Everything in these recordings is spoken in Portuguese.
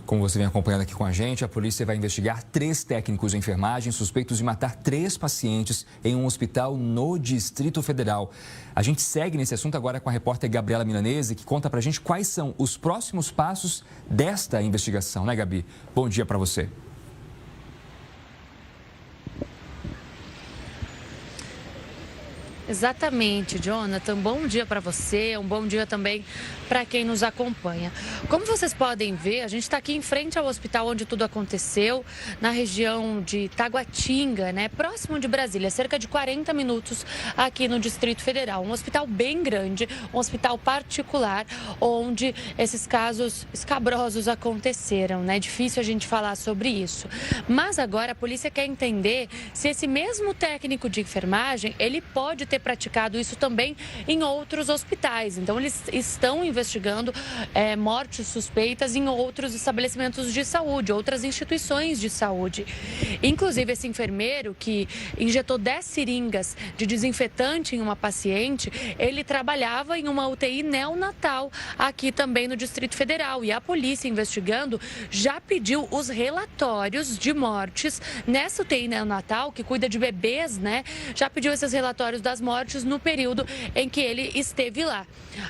Como você vem acompanhando aqui com a gente, a polícia vai investigar 3 técnicos de enfermagem suspeitos de matar 3 pacientes em um hospital no Distrito Federal. A gente segue nesse assunto agora com a repórter Gabriela Milanese, que conta pra gente quais são os próximos passos desta investigação, né, Gabi? Bom dia para você. Exatamente, Jonathan. Bom dia para você, um bom dia também para quem nos acompanha. Como vocês podem ver, a gente está aqui em frente ao hospital onde tudo aconteceu, na região de Taguatinga, né, próximo de Brasília, cerca de 40 minutos aqui no Distrito Federal. Um hospital bem grande, um hospital particular, onde esses casos escabrosos aconteceram, né? É difícil a gente falar sobre isso. Mas agora a polícia quer entender se esse mesmo técnico de enfermagem, ele pode ter praticado isso também em outros hospitais. Então, eles estão investigando mortes suspeitas em outros estabelecimentos de saúde, outras instituições de saúde. Inclusive, esse enfermeiro que injetou 10 seringas de desinfetante em uma paciente, ele trabalhava em uma UTI neonatal aqui também no Distrito Federal. E a polícia investigando já pediu os relatórios de mortes nessa UTI neonatal, que cuida de bebês, né? Já pediu esses relatórios das mortes no período em que ele esteve lá.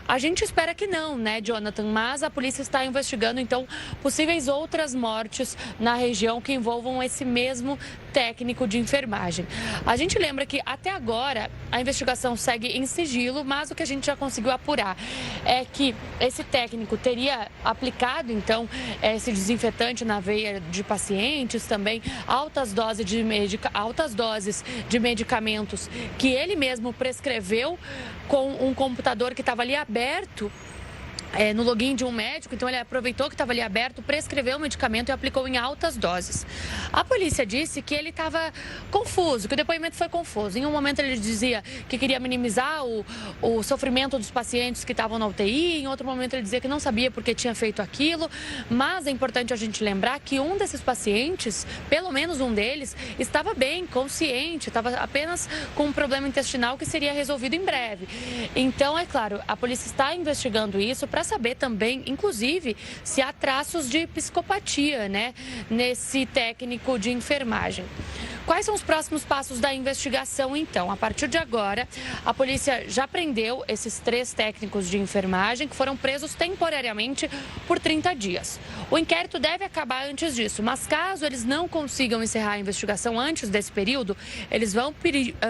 A gente espera que não, né, Jonathan? Mas a polícia está investigando, então, possíveis outras mortes na região que envolvam esse mesmo técnico de enfermagem. A gente lembra que até agora a investigação segue em sigilo, mas o que a gente já conseguiu apurar é que esse técnico teria aplicado, então, esse desinfetante na veia de pacientes, também altas doses de medicamentos que ele mesmo prescreveu com um computador que estava ali aberto no login de um médico. Então ele aproveitou que estava ali aberto, prescreveu o medicamento e aplicou em altas doses. A polícia disse que ele estava confuso, que o depoimento foi confuso. Em um momento ele dizia que queria minimizar o sofrimento dos pacientes que estavam na UTI, em outro momento ele dizia que não sabia porque tinha feito aquilo, mas é importante a gente lembrar que um desses pacientes, pelo menos um deles, estava bem, consciente, estava apenas com um problema intestinal que seria resolvido em breve. Então, é claro, a polícia está investigando isso para saber também, inclusive, se há traços de psicopatia, né, nesse técnico de enfermagem. Quais são os próximos passos da investigação, então? A partir de agora, a polícia já prendeu esses 3 técnicos de enfermagem que foram presos temporariamente por 30 dias. O inquérito deve acabar antes disso, mas caso eles não consigam encerrar a investigação antes desse período, eles vão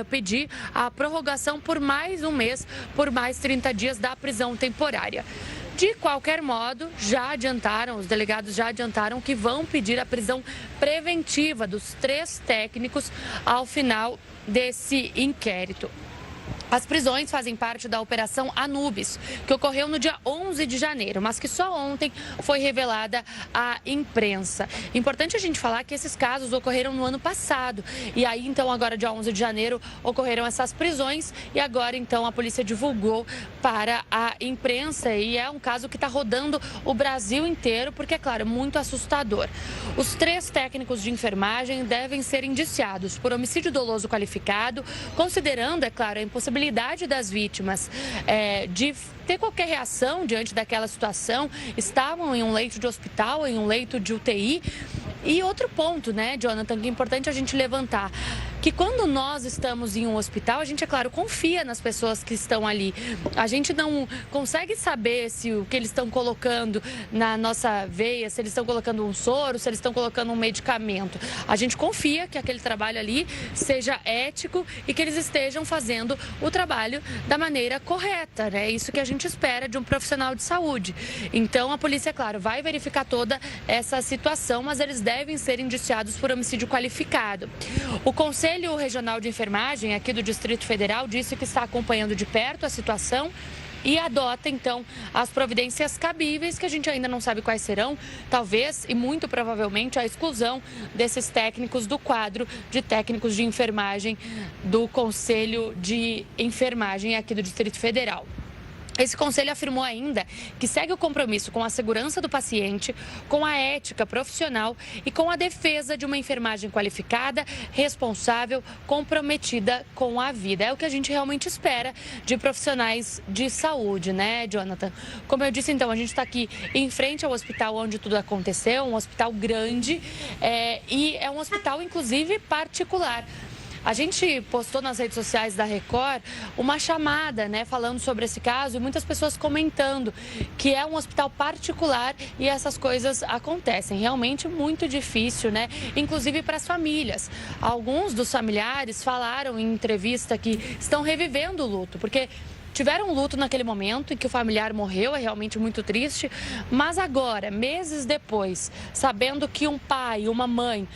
pedir a prorrogação por mais um mês, por mais 30 dias da prisão temporária. De qualquer modo, os delegados já adiantaram que vão pedir a prisão preventiva dos 3 técnicos ao final desse inquérito. As prisões fazem parte da Operação Anubis, que ocorreu no dia 11 de janeiro, mas que só ontem foi revelada à imprensa. Importante a gente falar que esses casos ocorreram no ano passado. E aí, então, agora, dia 11 de janeiro, ocorreram essas prisões. E agora, então, a polícia divulgou para a imprensa. E é um caso que está rodando o Brasil inteiro, porque, é claro, muito assustador. Os 3 técnicos de enfermagem devem ser indiciados por homicídio doloso qualificado, considerando, é claro, a impossibilidade das vítimas de ter qualquer reação diante daquela situação, estavam em um leito de hospital, em um leito de UTI. E outro ponto, né, Jonathan, que é importante a gente levantar, que quando nós estamos em um hospital, a gente, é claro, confia nas pessoas que estão ali. A gente não consegue saber se o que eles estão colocando na nossa veia, se eles estão colocando um soro, se eles estão colocando um medicamento. A gente confia que aquele trabalho ali seja ético e que eles estejam fazendo o trabalho da maneira correta, né? É isso que a gente espera de um profissional de saúde. Então, a polícia, é claro, vai verificar toda essa situação, mas eles devem ser indiciados por homicídio qualificado. O Conselho Regional de Enfermagem aqui do Distrito Federal disse que está acompanhando de perto a situação e adota, então, as providências cabíveis, que a gente ainda não sabe quais serão, talvez e muito provavelmente a exclusão desses técnicos do quadro de técnicos de enfermagem do Conselho de Enfermagem aqui do Distrito Federal. Esse conselho afirmou ainda que segue o compromisso com a segurança do paciente, com a ética profissional e com a defesa de uma enfermagem qualificada, responsável, comprometida com a vida. É o que a gente realmente espera de profissionais de saúde, né, Jonathan? Como eu disse, então, a gente está aqui em frente ao hospital onde tudo aconteceu, um hospital grande e é um hospital, inclusive, particular. A gente postou nas redes sociais da Record uma chamada, né, falando sobre esse caso e muitas pessoas comentando que é um hospital particular e essas coisas acontecem. Realmente muito difícil, né? Inclusive para as famílias. Alguns dos familiares falaram em entrevista que estão revivendo o luto, porque tiveram luto naquele momento em que o familiar morreu, é realmente muito triste, mas agora, meses depois, sabendo que um pai e uma mãe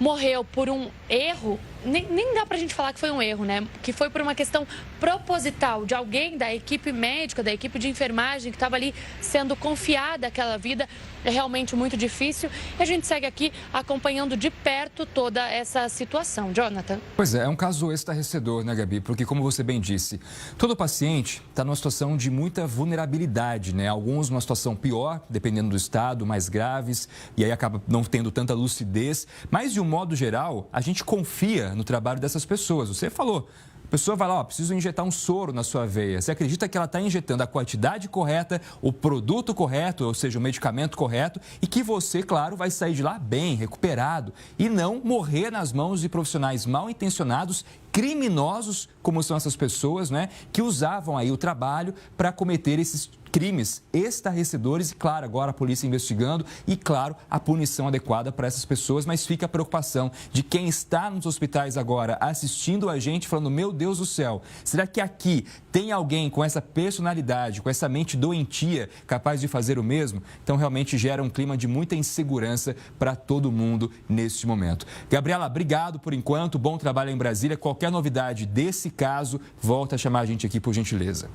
morreu por um erro, nem dá pra gente falar que foi um erro, né? Que foi por uma questão proposital de alguém da equipe médica, da equipe de enfermagem que estava ali sendo confiada aquela vida. É realmente muito difícil e a gente segue aqui acompanhando de perto toda essa situação. Jonathan? Pois é um caso estarrecedor, né, Gabi? Porque, como você bem disse, todo paciente está numa situação de muita vulnerabilidade, né? Alguns numa situação pior, dependendo do estado, mais graves, e aí acaba não tendo tanta lucidez. Mas, de um modo geral, a gente confia no trabalho dessas pessoas. Você falou, a pessoa vai lá, ó, preciso injetar um soro na sua veia. Você acredita que ela está injetando a quantidade correta, o produto correto, ou seja, o medicamento correto, e que você, claro, vai sair de lá bem, recuperado, e não morrer nas mãos de profissionais mal intencionados, criminosos, como são essas pessoas, né, que usavam aí o trabalho para cometer esses crimes estarrecedores e, claro, agora a polícia investigando e, claro, a punição adequada para essas pessoas, mas fica a preocupação de quem está nos hospitais agora assistindo a gente falando, meu Deus do céu, será que aqui tem alguém com essa personalidade, com essa mente doentia capaz de fazer o mesmo? Então, realmente gera um clima de muita insegurança para todo mundo neste momento. Gabriela, obrigado por enquanto, bom trabalho em Brasília. Qualquer novidade desse caso, volta a chamar a gente aqui, por gentileza.